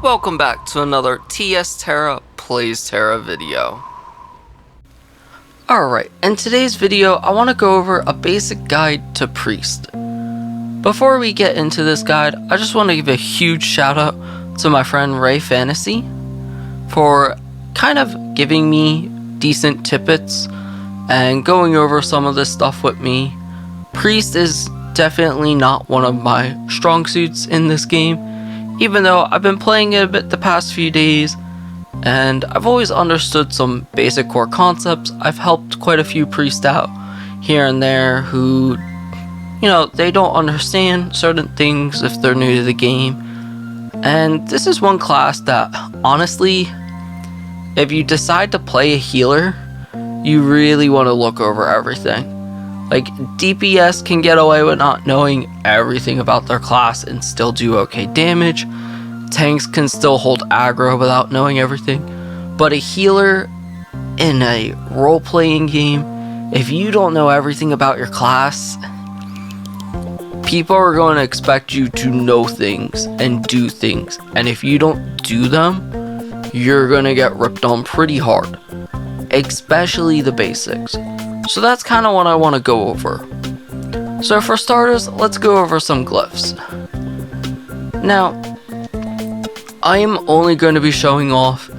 Welcome back to another Tera Plays Tera video. Alright, in today's video I want to go over a basic guide to Priest. Before we get into this guide, I just want to give a huge shout out to my friend Ray Fantasy for kind of giving me decent tidbits and going over some of this stuff with me. Priest is definitely not one of my strong suits in this game, even though I've been playing it a bit the past few days, and I've always understood some basic core concepts. I've helped quite a few priests out here and there who, they don't understand certain things if they're new to the game. And this is one class that, honestly, if you decide to play a healer, you really want to look over everything. Like, DPS can get away with not knowing everything about their class and still do okay damage. Tanks can still hold aggro without knowing everything. But a healer in a role-playing game, if you don't know everything about your class, people are going to expect you to know things and do things. And if you don't do them, you're going to get ripped on pretty hard. Especially the basics. So that's kind of what I want to go over. So for starters, let's go over some glyphs. Now, I am only going to be showing off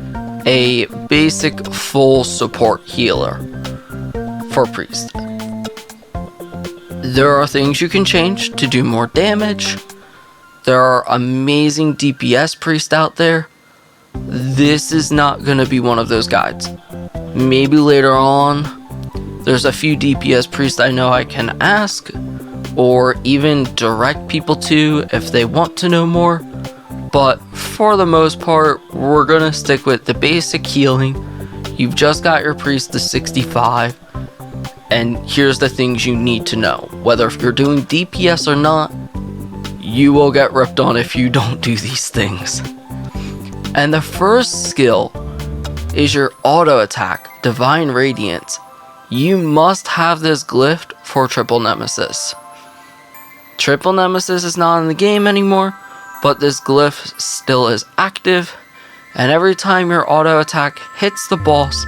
a basic full support healer for Priest. There are things you can change to do more damage. There are amazing DPS priests out there. This is not going to be one of those guides. Maybe later on, there's a few DPS priests I know I can ask, or even direct people to if they want to know more. But for the most part, we're gonna stick with the basic healing. You've just got your priest to 65, and here's the things you need to know. Whether if you're doing DPS or not, you will get ripped on if you don't do these things. And the first skill is your auto attack, Divine Radiance. You must have this glyph for Triple Nemesis. Triple Nemesis is not in the game anymore, but this glyph still is active, and every time your auto attack hits the boss,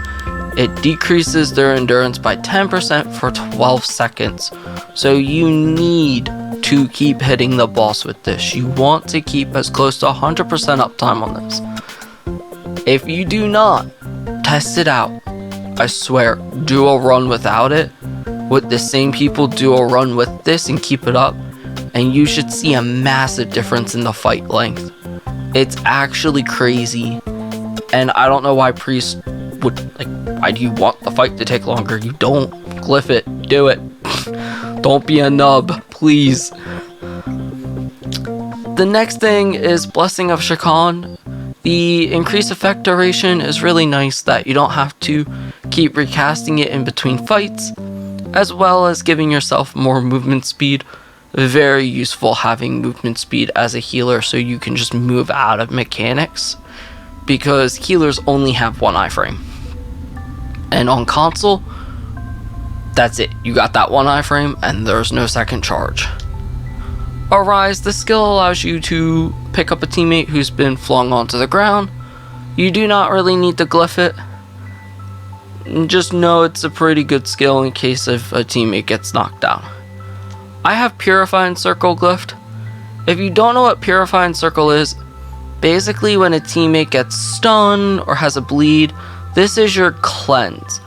it decreases their endurance by 10% for 12 seconds. So you need to keep hitting the boss with this. You want to keep as close to 100% uptime on this. If you do not, test it out. I swear, do a run without it, with the same people, do a run with this and keep it up, and you should see a massive difference in the fight length. It's actually crazy, and I don't know why priests would, why do you want the fight to take longer? You don't. Glyph it. Do it. Don't be a nub, please. The next thing is Blessing of Shakan. The increased effect duration is really nice that you don't have to keep recasting it in between fights, as well as giving yourself more movement speed. Very useful having movement speed as a healer so you can just move out of mechanics, because healers only have one iframe. And on console, that's it. You got that one iframe and there's no second charge. Arise, the skill allows you to pick up a teammate who's been flung onto the ground. You do not really need to glyph it. Just know it's a pretty good skill in case if a teammate gets knocked down. I have Purifying Circle glyphed. If you don't know what Purifying Circle is, basically when a teammate gets stunned or has a bleed, this is your cleanse.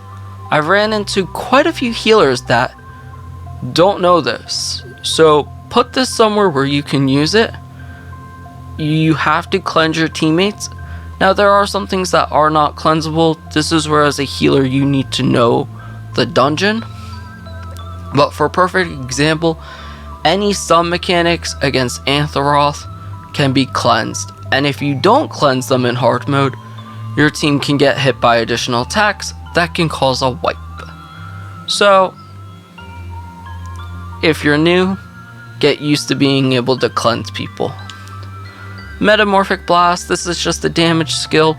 I've ran into quite a few healers that don't know this, so put this somewhere where you can use it. You have to cleanse your teammates. Now there are some things that are not cleansable. This is where as a healer you need to know the dungeon. But for a perfect example, any stun mechanics against Antharoth can be cleansed. And if you don't cleanse them in hard mode, your team can get hit by additional attacks that can cause a wipe. So, if you're new, get used to being able to cleanse people. Metamorphic Blast, this is just a damage skill.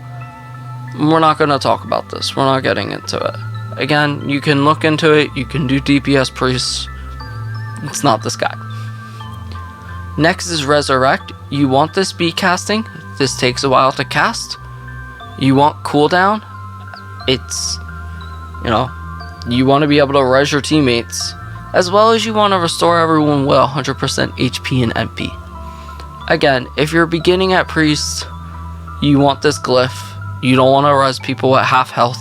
We're not going to talk about this. We're not getting into it. Again, you can look into it. You can do DPS priests. It's not this guy. Next is Resurrect. You want this speed casting. this takes a while to cast. You want cooldown. It's, you want to be able to res your teammates, as well as you want to restore everyone with 100% HP and MP. Again, if you're beginning at priest, you want this glyph. You don't want to res people at half health.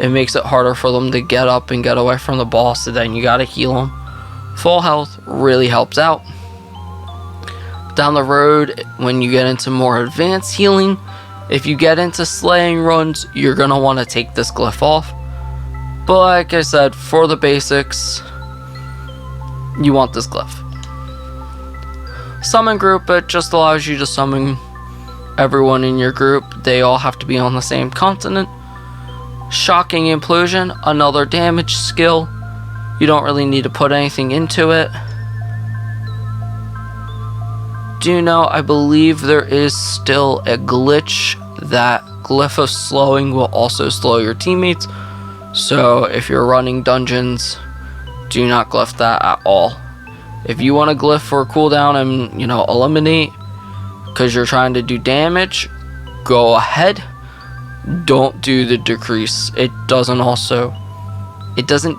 It makes it harder for them to get up and get away from the boss, and then you gotta heal them. Full health really helps out. Down the road, when you get into more advanced healing, if you get into slaying runs, you're gonna want to take this glyph off. But like I said, for the basics, you want this glyph. Summon group, it just allows you to summon everyone in your group. They all have to be on the same continent. Shocking Implosion, another damage skill. You don't really need to put anything into it. Do you know, I believe there is still a glitch that Glyph of Slowing will also slow your teammates. So if you're running dungeons, do not glyph that at all. If you want to glyph for cooldown and, eliminate because you're trying to do damage, go ahead. Don't do the decrease. It doesn't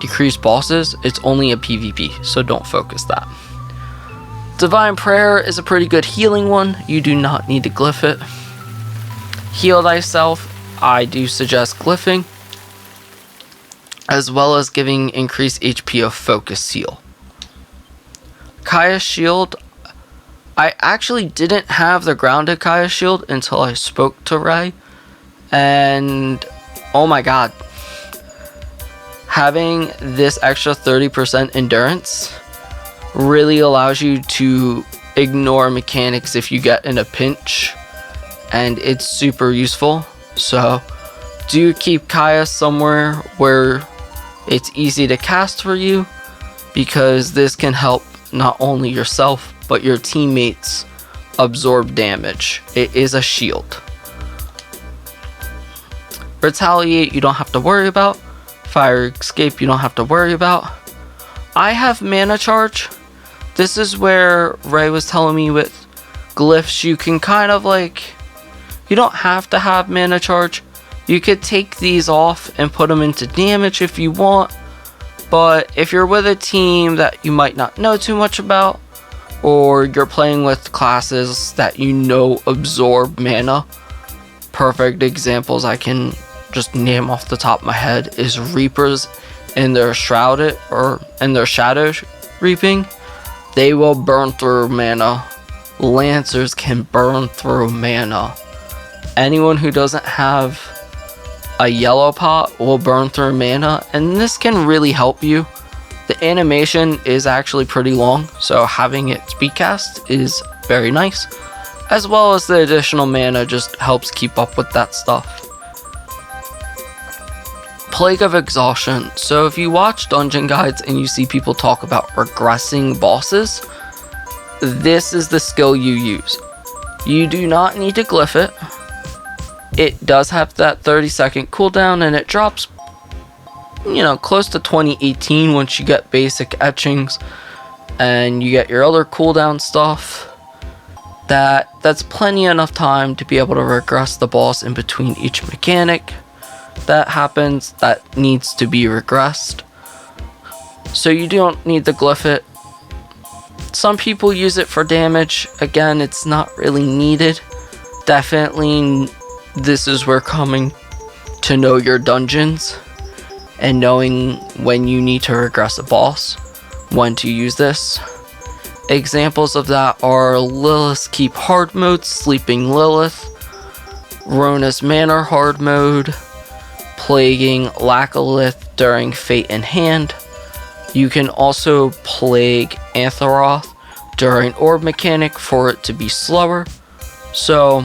decrease bosses. It's only a PvP, so don't focus that. Divine Prayer is a pretty good healing one. You do not need to glyph it. Heal thyself, I do suggest glyphing, as well as giving increased HP of Focus Seal. Kaya Shield, I actually didn't have the grounded Kaya Shield until I spoke to Ray, and oh my god, having this extra 30% endurance really allows you to ignore mechanics if you get in a pinch, and it's super useful. So do keep Kaya somewhere where it's easy to cast for you, because this can help not only yourself but your teammates absorb damage. It is a shield. Retaliate, you don't have to worry about. Fire Escape, you don't have to worry about. I have Mana Charge. This is where Ray was telling me with glyphs, you can kind of you don't have to have Mana Charge. You could take these off and put them into damage if you want. But if you're with a team that you might not know too much about, or you're playing with classes that absorb mana, perfect examples I can just name off the top of my head is Reapers in their Shrouded or in their Shadow Reaping. They will burn through mana. Lancers can burn through mana. Anyone who doesn't have a yellow pot will burn through mana, and this can really help you. The animation is actually pretty long, so having it speedcast is very nice, as well as the additional mana just helps keep up with that stuff. Plague of Exhaustion. So if you watch dungeon guides and you see people talk about regressing bosses, this is the skill you use. You do not need to glyph it. It does have that 30-second cooldown, and it drops, close to 2018 once you get basic etchings and you get your other cooldown stuff. That's plenty enough time to be able to regress the boss in between each mechanic that happens that needs to be regressed. So you don't need to glyph it. Some people use it for damage. Again, it's not really needed. Definitely, this is where coming to know your dungeons and knowing when you need to regress a boss, when to use this. Examples of that are Lilith's Keep hard mode, Sleeping Lilith, Rona's Manor hard mode, Plaguing Lacholith during Fate in Hand. You can also plague Antharoth during Orb mechanic for it to be slower. So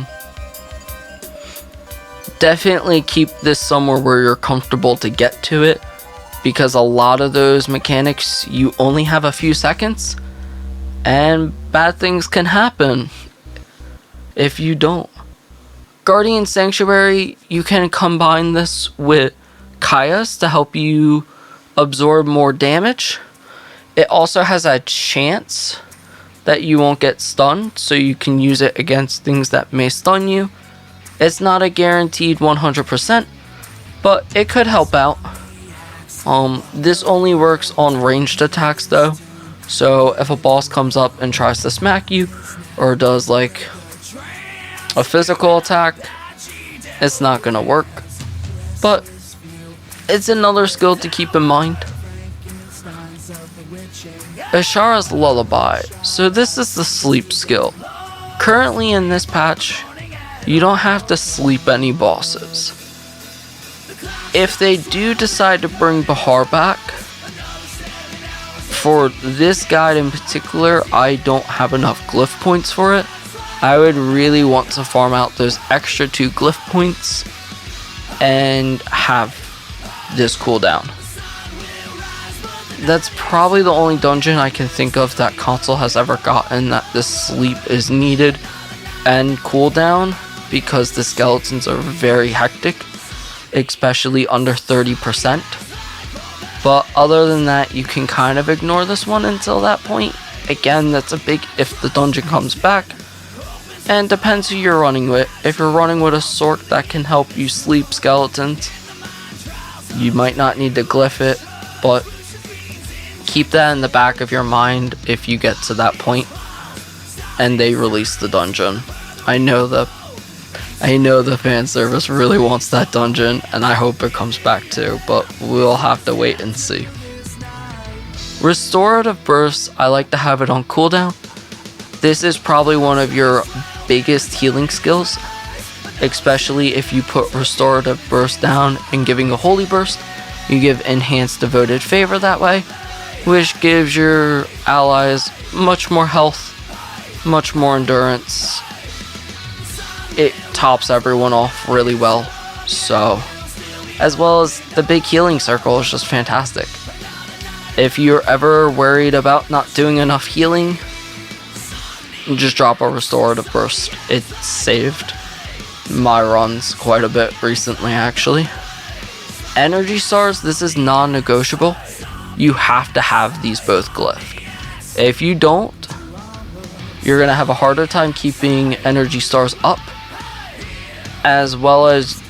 definitely keep this somewhere where you're comfortable to get to it, because a lot of those mechanics you only have a few seconds, and bad things can happen if you don't. Guardian Sanctuary, you can combine this with Kaya's to help you absorb more damage. It also has a chance that you won't get stunned, so you can use it against things that may stun you. It's not a guaranteed 100%, but it could help out. This only works on ranged attacks though, so if a boss comes up and tries to smack you, or does like a physical attack, it's not gonna work. But it's another skill to keep in mind. Ashara's Lullaby. So this is the sleep skill. Currently in this patch, you don't have to sleep any bosses. If they do decide to bring Bahar back, for this guide in particular, I don't have enough glyph points for it. I would really want to farm out those extra 2 glyph points and have this cooldown. That's probably the only dungeon I can think of that console has ever gotten that the sleep is needed and cooldown, because the skeletons are very hectic, especially under 30%. But other than that, you can kind of ignore this one until that point. Again, that's a big if the dungeon comes back, and depends who you're running with. If you're running with a Sork that can help you sleep skeletons, you might not need to glyph it, but keep that in the back of your mind if you get to that point and they release the dungeon. I know the fan service really wants that dungeon, and I hope it comes back too, but we'll have to wait and see. Restorative Burst, I like to have it on cooldown. This is probably one of your biggest healing skills, especially if you put Restorative Burst down and giving a Holy Burst. You give Enhanced Devoted Favor that way, which gives your allies much more health, much more endurance. It tops everyone off really well, so, as well as the big healing circle is just fantastic. If you're ever worried about not doing enough healing, just drop a Restorative Burst. It saved my runs quite a bit recently, actually. Energy Stars, this is non-negotiable. You have to have these both glyphed. If you don't, you're going to have a harder time keeping Energy Stars up, as well as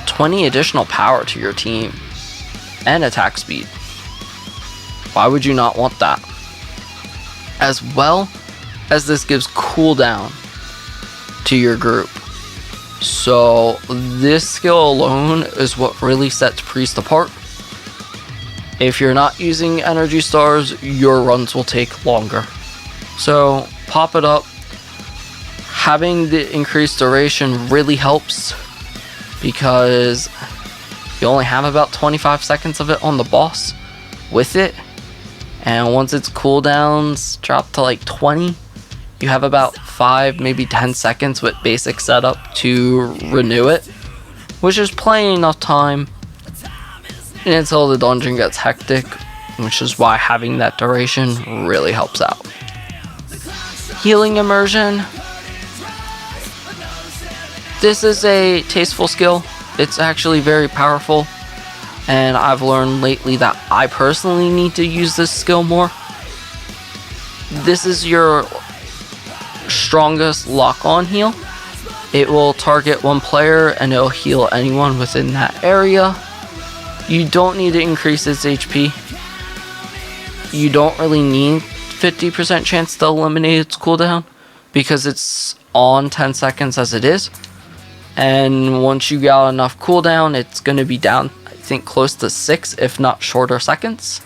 20 additional power to your team and attack speed. Why would you not want that? As well as this gives cooldown to your group. So this skill alone is what really sets Priest apart. If you're not using Energy Stars, your runs will take longer. So pop it up. Having the increased duration really helps, because you only have about 25 seconds of it on the boss with it, and once its cooldowns drop to like 20, you have about 5, maybe 10 seconds with basic setup to renew it, which is plenty enough time until the dungeon gets hectic, which is why having that duration really helps out. Healing Immersion. This is a tasteful skill. It's actually very powerful, and I've learned lately that I personally need to use this skill more. This is your strongest lock-on heal. It will target one player and it'll heal anyone within that area. You don't need to increase its HP. You don't really need 50% chance to eliminate its cooldown, because it's on 10 seconds as it is. And once you got enough cooldown, it's going to be down, I think, close to 6, if not shorter seconds.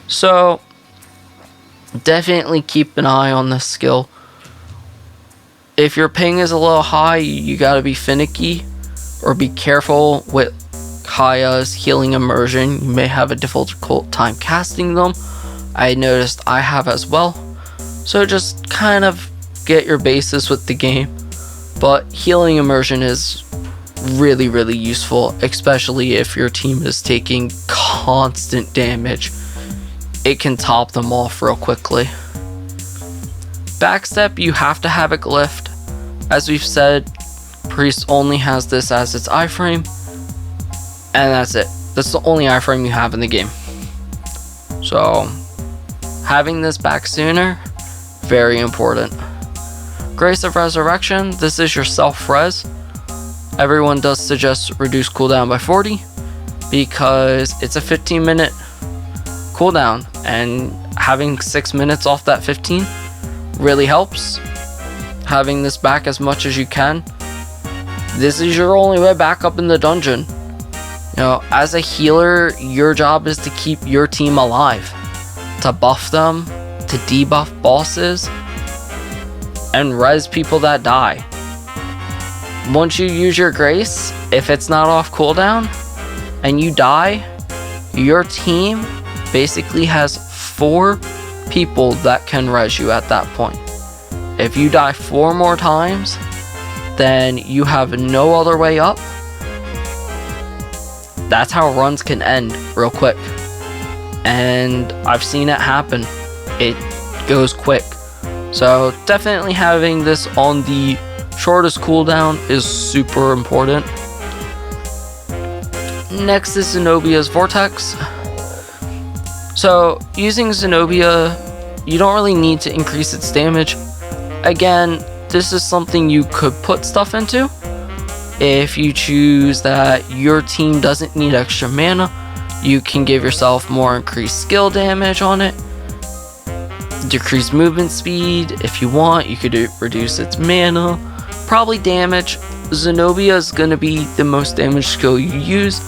So definitely keep an eye on this skill. If your ping is a little high, you got to be finicky or be careful with Kaya's Healing Immersion. You may have a difficult time casting them. I noticed I have as well. So just kind of get your basis with the game. But Healing Immersion is really, really useful, especially if your team is taking constant damage. It can top them off real quickly. Backstep, you have to have it glyphed. As we've said, Priest only has this as its iframe, and that's it. That's the only iframe you have in the game. So having this back sooner very important. Grace of Resurrection, this is your self-res. Everyone does suggest reduce cooldown by 40 because it's a 15-minute cooldown, and having 6 minutes off that 15 really helps. Having this back as much as you can. This is your only way back up in the dungeon. You know, as a healer, your job is to keep your team alive, to buff them, to debuff bosses, and res people that die. Once you use your grace, if it's not off cooldown and you die, your team basically has 4 people that can res you at that point. If you die 4 more times, then you have no other way up. That's how runs can end real quick. And I've seen it happen. It goes quick. So definitely having this on the shortest cooldown is super important. Next is Zenobia's Vortex. So using Zenobia, you don't really need to increase its damage. Again, this is something you could put stuff into. If you choose that your team doesn't need extra mana, you can give yourself more increased skill damage on it. Decrease movement speed if you want. You could reduce its mana. Probably damage. Zenobia is going to be the most damage skill you use,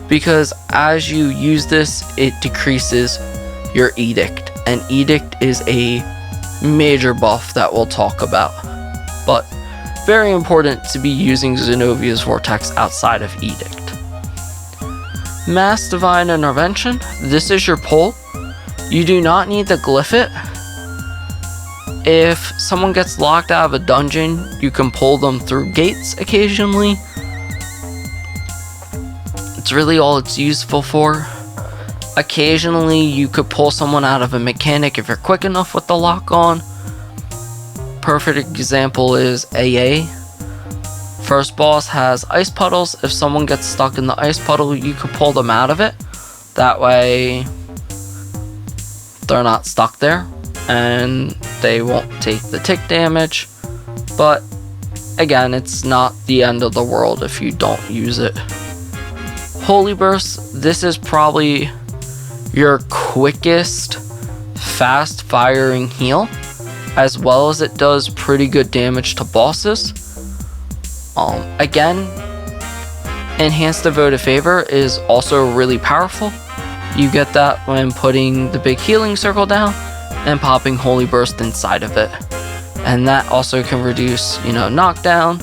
because as you use this, it decreases your Edict. And Edict is a major buff that we'll talk about. But very important to be using Zenobia's Vortex outside of Edict. Mass Divine Intervention. This is your pull. You do not need to glyph it. If someone gets locked out of a dungeon, you can pull them through gates occasionally. It's really all it's useful for. Occasionally, you could pull someone out of a mechanic if you're quick enough with the lock on. Perfect example is AA. First boss has ice puddles. If someone gets stuck in the ice puddle, you could pull them out of it. That way, they're not stuck there, and they won't take the tick damage. But again, it's not the end of the world if you don't use it. Holy Burst, this is probably your quickest fast firing heal, as well as it does pretty good damage to bosses. Again, Enhanced Devoted Favor is also really powerful. You get that when putting the big healing circle down and popping Holy Burst inside of it. And that also can reduce, knockdown.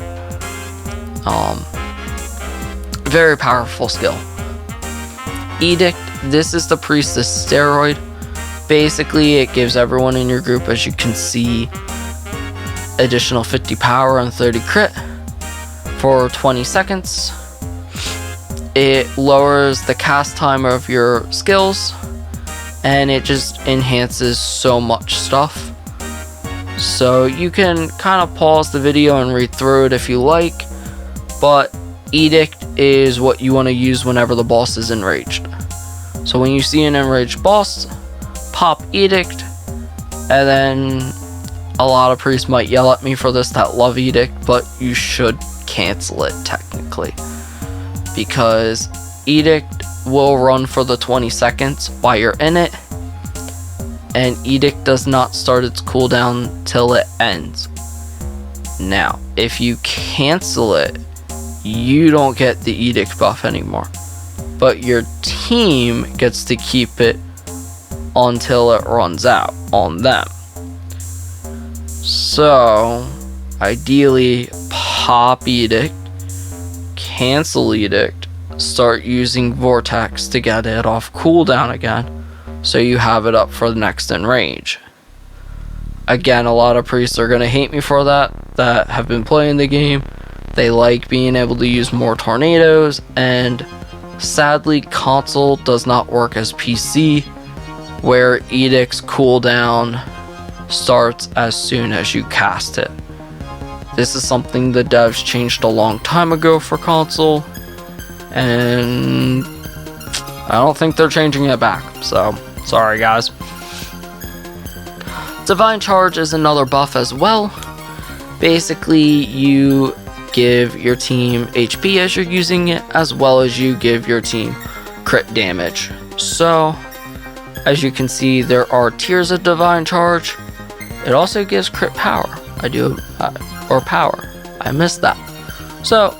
Very powerful skill. Edict, this is the Priestess steroid. Basically, it gives everyone in your group, as you can see, additional 50 power and 30 crit for 20 seconds. It lowers the cast time of your skills, and it just enhances so much stuff. So you can kind of pause the video and read through it if you like, but Edict is what you want to use whenever the boss is enraged. So when you see an enraged boss, pop Edict, and then a lot of priests might yell at me for this that love Edict, but you should cancel it technically, because Edict will run for the 20 seconds while you're in it, and Edict does not start its cooldown till it ends. Now, if you cancel it, you don't get the Edict buff anymore, but your team gets to keep it until it runs out on them. So, ideally, pop Edict, cancel Edict, start using Vortex to get it off cooldown again, so you have it up for the next enrage. Again, a lot of priests are going to hate me for that have been playing the game. They like being able to use more tornadoes, and sadly, console does not work as PC, where Edict's cooldown starts as soon as you cast it. This is something the devs changed a long time ago for console, and I don't think they're changing it back, so sorry guys. Divine Charge is another buff as well. Basically, you give your team HP as you're using it, as well as you give your team crit damage. So, as you can see, there are tiers of Divine Charge. It also gives crit power. Or power. I missed that. So,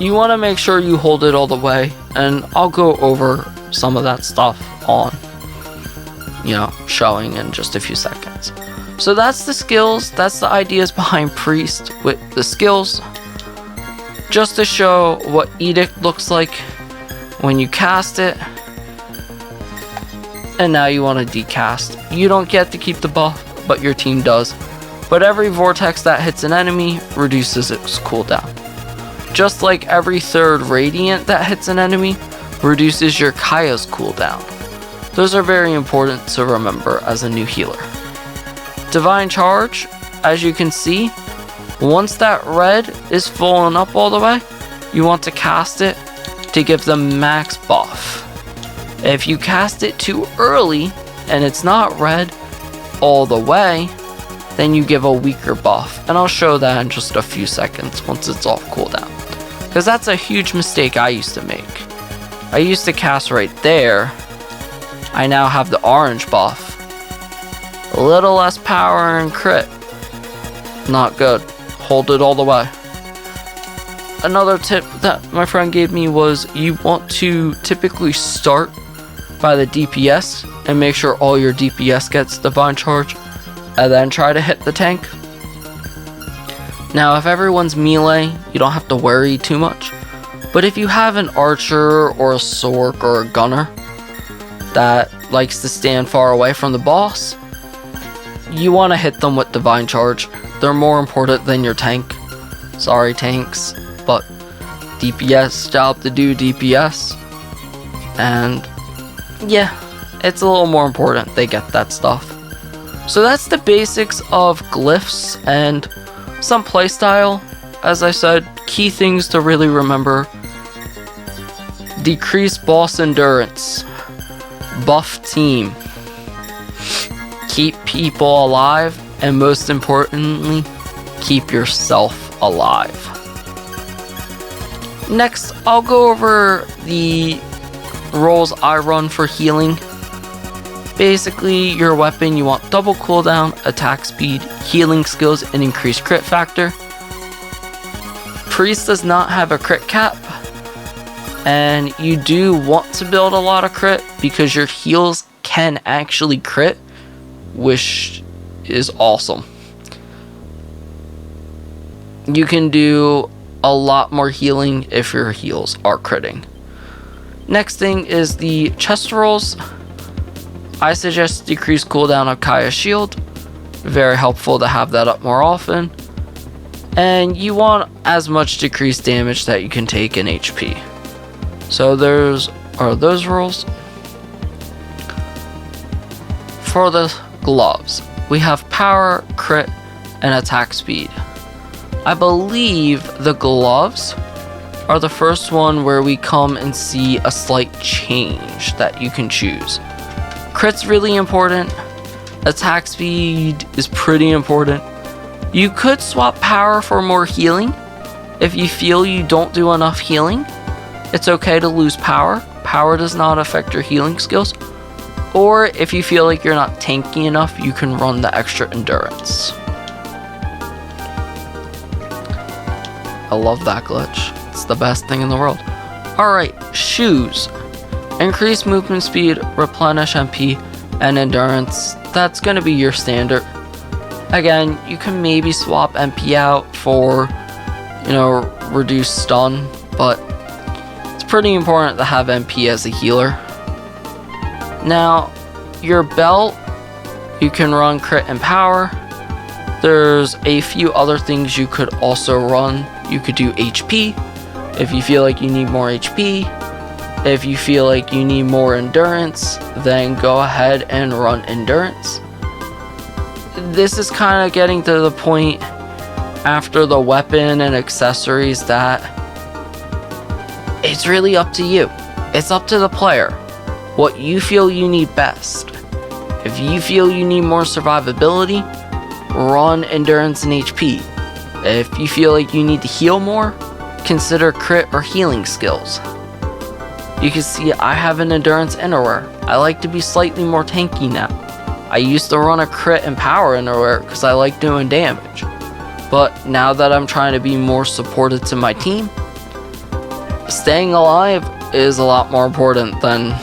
you want to make sure you hold it all the way, and I'll go over some of that stuff on, showing in just a few seconds. So that's the skills, that's the ideas behind Priest with the skills. Just to show what Edict looks like when you cast it. And now you want to decast. You don't get to keep the buff, but your team does. But every vortex that hits an enemy reduces its cooldown. Just like every third radiant that hits an enemy reduces your Kaya's cooldown. Those are very important to remember as a new healer. Divine Charge, as you can see, once that red is filling up all the way, you want to cast it to give the max buff. If you cast it too early and it's not red all the way, then you give a weaker buff. And I'll show that in just a few seconds once it's off cooldown. Because that's a huge mistake I used to make. I used to cast right there. I now have the orange buff. A little less power and crit. Not good. Hold it all the way. Another tip that my friend gave me was you want to typically start by the DPS and make sure all your DPS gets Divine Charge, and then try to hit the tank. Now, if everyone's melee, you don't have to worry too much. But if you have an archer or a sork or a gunner that likes to stand far away from the boss, you want to hit them with Divine Charge. They're more important than your tank. Sorry, tanks, but DPS job to do DPS. And yeah, it's a little more important they get that stuff. So that's the basics of glyphs and some playstyle. As I said, key things to really remember: decrease boss endurance, buff team, keep people alive, and most importantly, keep yourself alive. Next, I'll go over the roles I run for healing. Basically, your weapon, you want double cooldown, attack speed, healing skills, and increased crit factor. Priest does not have a crit cap, and you do want to build a lot of crit because your heals can actually crit, which is awesome. You can do a lot more healing if your heals are critting. Next thing is the chest rolls. I suggest decrease cooldown of Kaya's shield. Very helpful to have that up more often. And you want as much decreased damage that you can take in HP. So those rolls. For the gloves, we have power, crit, and attack speed. I believe the gloves are the first one where we come and see a slight change that you can choose. Crit's really important. Attack speed is pretty important. You could swap power for more healing. If you feel you don't do enough healing, it's okay to lose power. Power does not affect your healing skills. Or if you feel like you're not tanky enough, you can run the extra endurance. I love that glitch. It's the best thing in the world. Alright, shoes. Increase movement speed, replenish MP, and endurance. That's going to be your standard. Again, you can maybe swap MP out for, reduced stun, but it's pretty important to have MP as a healer. Now, your belt, you can run crit and power. There's a few other things you could also run. You could do HP if you feel like you need more HP. If you feel like you need more endurance, then go ahead and run endurance. This is kind of getting to the point after the weapon and accessories that it's really up to you. It's up to the player. What you feel you need best. If you feel you need more survivability, run endurance and HP. If you feel like you need to heal more, consider crit or healing skills. You can see I have an endurance innerwear. I like to be slightly more tanky now. I used to run a crit and power innerwear because I like doing damage. But now that I'm trying to be more supportive to my team, staying alive is a lot more important than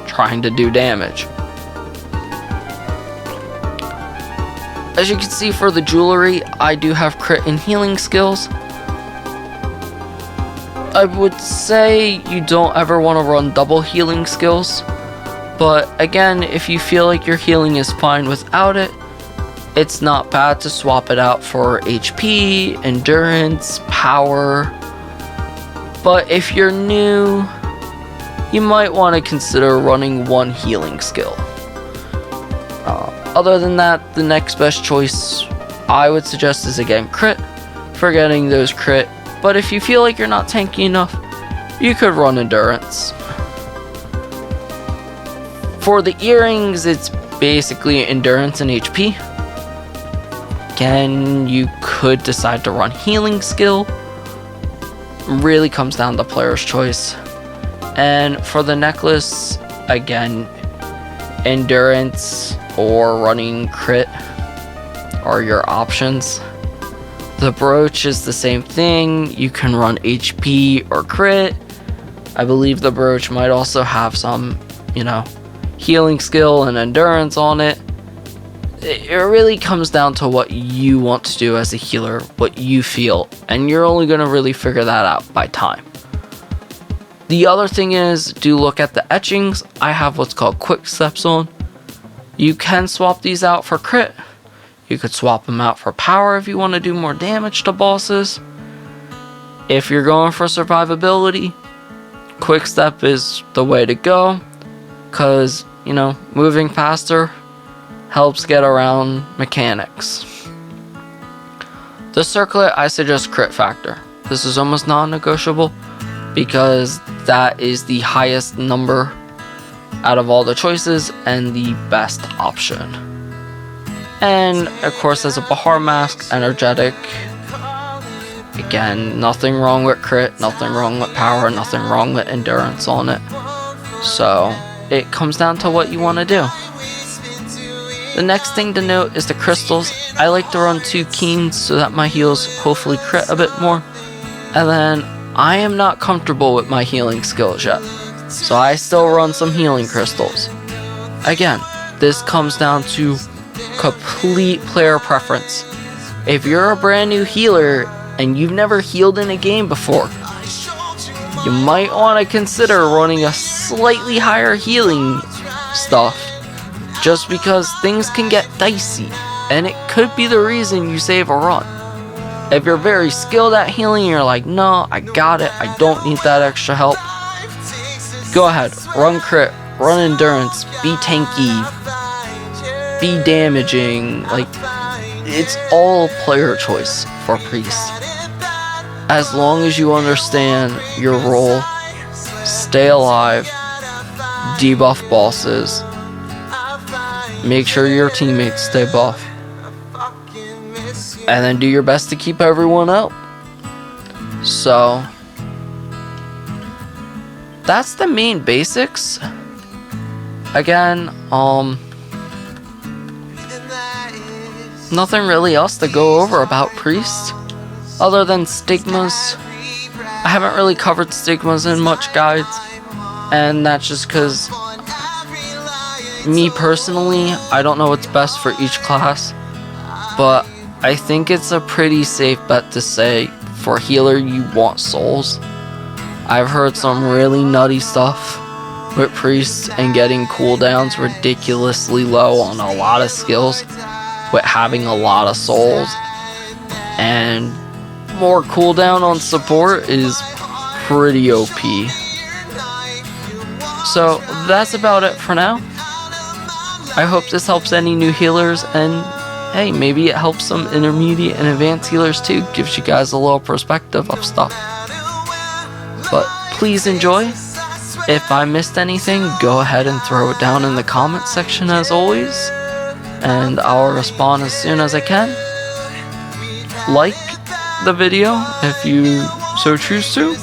trying to do damage. As you can see for the jewelry, I do have crit and healing skills. I would say you don't ever want to run double healing skills. But again, if you feel like your healing is fine without it, it's not bad to swap it out for HP, endurance, power. But if you're new, you might want to consider running one healing skill. Other than that, the next best choice I would suggest is again crit, for getting those crit. But if you feel like you're not tanky enough, you could run endurance. For the earrings, it's basically endurance and HP. Again, you could decide to run healing skill. Really comes down to player's choice. And for the necklace, again, endurance or running crit are your options. The brooch is the same thing. You can run HP or crit. I believe the brooch might also have some, healing skill and endurance on it. It really comes down to what you want to do as a healer, what you feel, and you're only going to really figure that out by time. The other thing is, do look at the etchings. I have what's called quick steps on. You can swap these out for crit. You could swap them out for power if you want to do more damage to bosses. If you're going for survivability, quick step is the way to go, because, moving faster helps get around mechanics. The circlet, I suggest crit factor. This is almost non-negotiable because that is the highest number out of all the choices and the best option. And of course, as a Bahar mask, energetic. Again, nothing wrong with crit, nothing wrong with power, nothing wrong with endurance on it. So it comes down to what you want to do. The next thing to note is the crystals. I like to run 2 keens so that my heals hopefully crit a bit more. And then I am not comfortable with my healing skills yet, so I still run some healing crystals. Again, this comes down to complete player preference. If you're a brand new healer and you've never healed in a game before, you might want to consider running a slightly higher healing stuff, just because things can get dicey, and it could be the reason you save a run. If you're very skilled at healing and you're like, no, I got it, I don't need that extra help, go ahead, run crit, run endurance, be tanky, be damaging. Like, it's all player choice for priest. As long as you understand your role, stay alive, debuff bosses, make sure your teammates stay buff, and then do your best to keep everyone out. So that's the main basics. Again, nothing really else to go over about priests other than stigmas. I haven't really covered stigmas in much guides, and that's just because me personally, I don't know what's best for each class, but I think it's a pretty safe bet to say for healer you want souls. I've heard some really nutty stuff with priests and getting cooldowns ridiculously low on a lot of skills with having a lot of souls, and more cooldown on support is pretty OP. So that's about it for now. I hope this helps any new healers, and hey, maybe it helps some intermediate and advanced healers too, gives you guys a little perspective of stuff. But please enjoy, If I missed anything, go ahead and throw it down in the comment section as always, and I'll respond as soon as I can. Like the video if you so choose to,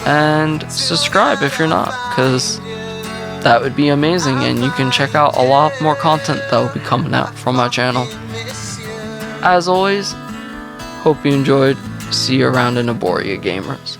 and subscribe if you're not, because that would be amazing, and you can check out a lot more content that will be coming out from my channel. As always, hope you enjoyed. See you around in Aboria, gamers.